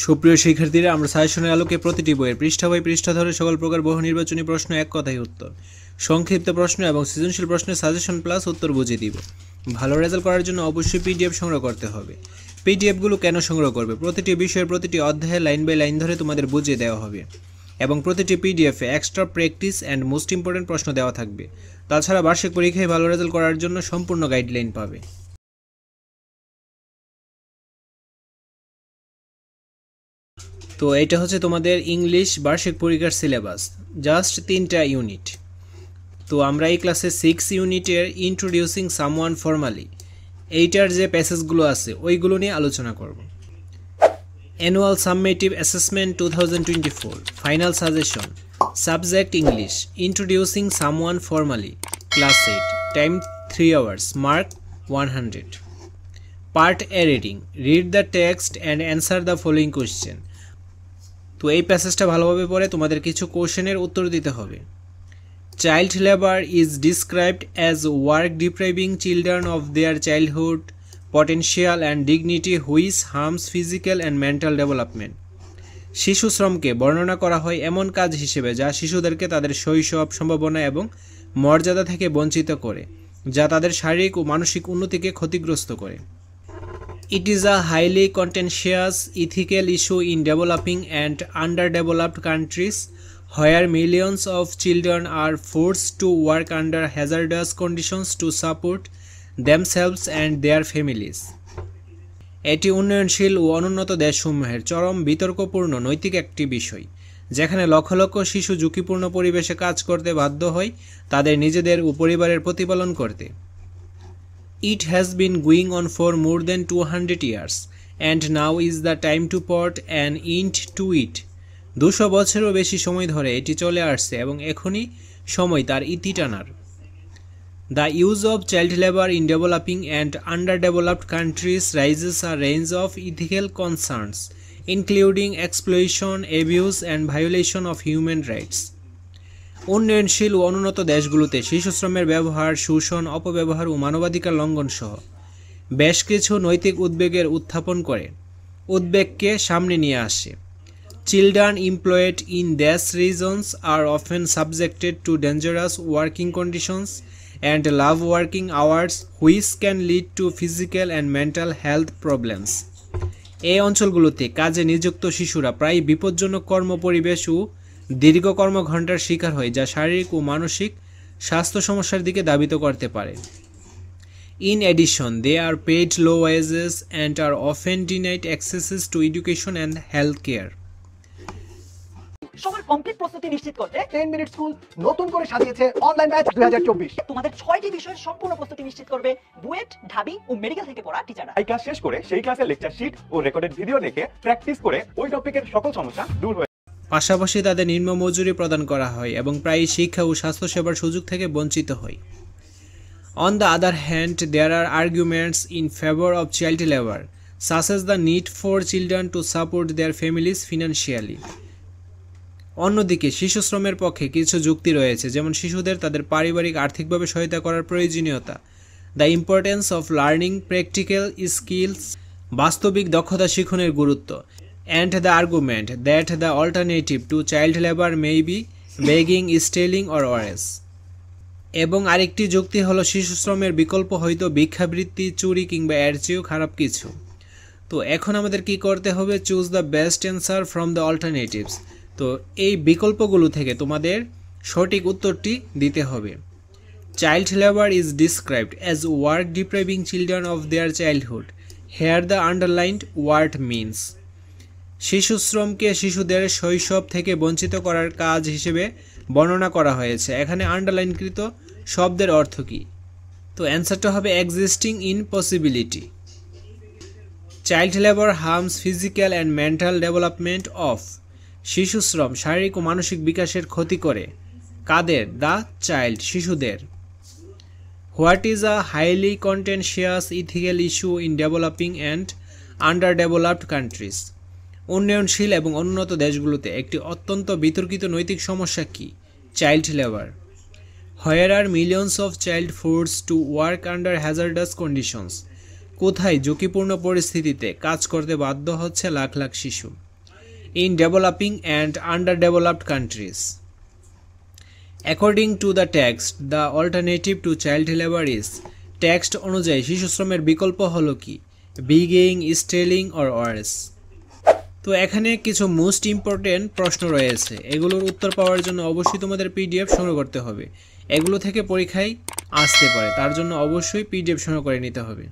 সুপ্রিয় শিক্ষার্থীরা, আমরা সাজেশনের আলোকে প্রতিটি বইয়ের পৃষ্ঠা বাই পৃষ্ঠা ধরে সকল প্রকার বহু নির্বাচনী প্রশ্ন এক কথায় উত্তর, সংক্ষিপ্ত প্রশ্ন এবং সৃজনশীল প্রশ্নের সাজেশন প্লাস উত্তর বুঝিয়ে দিব। ভালো রেজাল্ট করার জন্য অবশ্যই পিডিএফ সংগ্রহ করতে হবে। পিডিএফগুলো কেন সংগ্রহ করবে? প্রতিটি বিষয়ের প্রতিটি অধ্যায়ে লাইন বাই লাইন ধরে তোমাদের বুঝিয়ে দেওয়া হবে এবং প্রতিটি পিডিএফে extra practice and most important প্রশ্ন দেওয়া থাকবে। তাছাড়া বার্ষিক পরীক্ষায় ভালো রেজাল্ট করার জন্য সম্পূর্ণ গাইডলাইন পাবে। তো এটা হচ্ছে তোমাদের ইংলিশ বার্ষিক পরীক্ষার সিলেবাস, জাস্ট 3টা ইউনিট। তো আমরা এই ক্লাসে 6 ইউনিটের ইন্ট্রোডিউসিং সামওয়ান ফর্মালি এইটার যে প্যাসেজগুলো আছে ওইগুলো নিয়ে আলোচনা করব। Annual সাবমেটিভ assessment 2024, final suggestion, subject English, introducing someone formally, class 8, time 3 hours, mark 100। Part A reading, read the text and answer the following question. তো এই প্যাসেজটা ভালোভাবে পড়ে তোমাদের কিছু কোশ্চেনের উত্তর দিতে হবে। Child labour is described as work depriving children of their childhood potential and dignity which harms physical and mental development. শিশু শ্রমকে বর্ণনা করা হয় এমন কাজ হিসেবে যা শিশুদেরকে তাদের শৈশব, সম্ভাবনা এবং মর্যাদা থেকে বঞ্চিত করে, যা তাদের শারীরিক ও মানসিক উন্নতিকে ক্ষতিগ্রস্ত করে। It is a highly contentious ethical issue in developing and underdeveloped countries where millions of children are forced to work under hazardous conditions to support themselves and their families. এটি উন্নয়নশীল ও অনুন্নত দেশসমূহের চরম বিতর্কপূর্ণ নৈতিক একটি বিষয়, যেখানে লক্ষ লক্ষ শিশু ঝুঁকিপূর্ণ পরিবেশে কাজ করতে বাধ্য হয় তাদের নিজেদের ও পরিবারের প্রতিপালন করতে। It has been going on for more than 200 years, and now is the time to put an end to it. 200 বছরেরও বেশি সময় ধরে এটি চলে আসছে এবং এখনই সময় তার ইতি টানার। The use of child labor in developing and underdeveloped countries raises a range of ethical concerns, including exploitation, abuse, and violation of human rights. উন্নয়নশীল ও অনুন্নত দেশগুলোতে শিশু শ্রমের ব্যবহার, শোষণ, অপব্যবহার ও মানবাধিকার লঙ্ঘন সহ বেশ কিছু নৈতিক উদ্বেগের উত্থাপন করে উদ্বেগকে সামনে নিয়ে আসে। Children employed in that's reasons are often subjected to dangerous working conditions and love working hours which can lead to physical and mental health problems. এই অঞ্চলগুলোতে কাজে নিযুক্ত শিশুরা প্রায় বিপজ্জনক কর্মপরিবেশ ও দীর্ঘ কর্মঘণ্টার শিকার হয়, যা শারীরিক ও মানসিক স্বাস্থ্য সমস্যার দিকে ধাবিত করতে পারে। In addition, they are paid low wages and are often denied access to education and health care. সবার কমপ্লিট প্রস্তুতি নিশ্চিত করতে 10 মিনিট স্কুল নতুন করে সাজিয়েছে অনলাইন ব্যাচ 2024। তোমাদের 6টি বিষয়ের সম্পূর্ণ প্রস্তুতি নিশ্চিত করবে বুয়েট, ঢাবি ও মেডিকেল থেকে পড়া টিচাররা। এই ক্লাস শেষ করে সেই ক্লাসের লেকচার শিট ও রেকর্ডেড ভিডিও দেখে প্র্যাকটিস করে ওই টপিকের সকল সমস্যা দূর হয়ে। পাশাপাশি তাদের নিম্ন মজুরি প্রদান করা হয় এবং প্রায়ই শিক্ষা ও স্বাস্থ্যসেবার সুযোগ থেকে বঞ্চিত হয়। On the other hand, there are arguments in favor of child labor, such as the need for children to support their families financially. অন্যদিকে শিশু শ্রমের পক্ষে কিছু যুক্তি রয়েছে, যেমন শিশুদের তাদের পারিবারিক আর্থিকভাবে সহায়তা করার প্রয়োজনীয়তা, the importance of learning practical skills, বাস্তবিক দক্ষতা শিখনের গুরুত্ব, and the argument that the alternative to child labor may be begging, stealing or worse. এবং আরেকটি যুক্তি হলো শিশু শ্রমের বিকল্প হয়তো ভিক্ষাবৃত্তি, চুরি কিংবা এর চেয়েও খারাপ কিছু। তো এখন আমাদের কি করতে হবে? Choose the best answer from the alternatives. তো এই বিকল্পগুলো থেকে তোমাদের সঠিক উত্তরটি দিতে হবে। Child labour is described as work depriving children of their childhood. Here the underlined word means. শিশু শ্রমকে শিশুদের শৈশব থেকে বঞ্চিত করার কাজ হিসেবে বর্ণনা করা হয়েছে। এখানে আন্ডারলাইনকৃত শব্দের অর্থ কী? তো অ্যান্সারটা হবে existing impossibility. Child labour harms physical and mental development of. শিশু শ্রম শারীরিক ও মানসিক বিকাশের ক্ষতি করে কাদের? দ্য চাইল্ড, শিশুদের। What is a highly contentious ethical issue in developing and under developed countries. উন্নয়নশীল এবং উন্নত দেশগুলোতে একটি অত্যন্ত বিতর্কিত নৈতিক সমস্যা কি? Child labour. Where are millions of child forced to work under hazardous conditions. কোথায় ঝুঁকিপূর্ণ পরিস্থিতিতে কাজ করতে বাধ্য হচ্ছে লাখ লাখ শিশু। in developing and underdeveloped countries. According to the text, the alternative to child labor is text অনুযায়ী শিশু শ্রমের বিকল্প হলো কি? বিগিং, স্টেলিং অর ওয়ার্স। তো এখানে কিছু মোস্ট ইম্পর্টেন্ট প্রশ্ন রয়েছে, এগুলোর উত্তর পাওয়ার জন্য অবশ্যই তোমাদের পিডিএফ সংগ্রহ করতে হবে। এগুলো থেকে পরীক্ষায় আসতে পারে, তার জন্য অবশ্যই পিডিএফ সংগ্রহ করে নিতে হবে।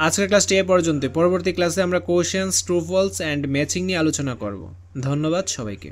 আজকের ক্লাসটি এ পর্যন্ত। পরবর্তী ক্লাসে আমরা questions, true false and matching নিয়ে আলোচনা করব। ধন্যবাদ সবাইকে।